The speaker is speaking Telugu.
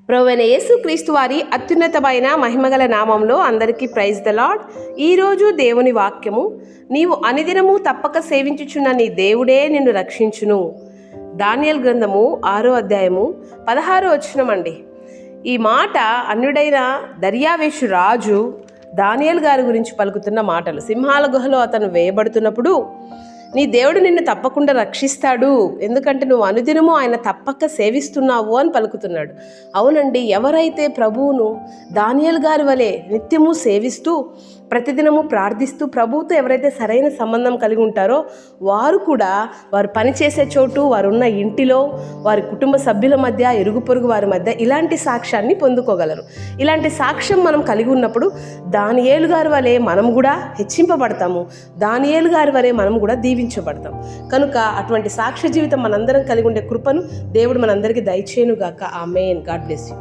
ప్రభువైన యేసుక్రీస్తు వారి అత్యున్నతమైన మహిమగల నామంలో అందరికీ ప్రైజ్ ద లార్డ్. ఈరోజు దేవుని వాక్యము, నీవు అనుదినము తప్పక సేవించుచున్న నీ దేవుడే నిన్ను రక్షించును. దానియేలు గ్రంథము 6వ అధ్యాయము 16వ వచనమండి. ఈ మాట అన్యుడైన దర్యావేషు రాజు దానియేలు గారి గురించి పలుకుతున్న మాటలు. సింహాల గుహలో అతను వేయబడుతున్నప్పుడు నీ దేవుడు నిన్ను తప్పకుండా రక్షిస్తాడు, ఎందుకంటే నువ్వు అనుదినము ఆయన తప్పక సేవిస్తున్నావు అని పలుకుతున్నాడు. అవునండి, ఎవరైతే ప్రభువును దానియేలు గారి వలె నిత్యము సేవిస్తూ ప్రతిదినము ప్రార్థిస్తూ ప్రభువుతో ఎవరైతే సరైన సంబంధం కలిగి ఉంటారో వారు కూడా వారు పనిచేసే చోటు, వారు ఉన్న ఇంటిలో, వారి కుటుంబ సభ్యుల మధ్య, ఇరుగు పొరుగు వారి మధ్య ఇలాంటి సాక్ష్యాన్ని పొందుకోగలరు. ఇలాంటి సాక్ష్యం మనం కలిగి ఉన్నప్పుడు దానియేలు గారి వలె మనం కూడా హెచ్చింపబడతాము, దానియేలు గారి వలె మనం కూడా దీవించబడతాం. కనుక అటువంటి సాక్ష్య జీవితం మనందరం కలిగి ఉండే కృపను దేవుడు మనందరికీ దయచేయునుగాక. ఆమేన్. God bless you.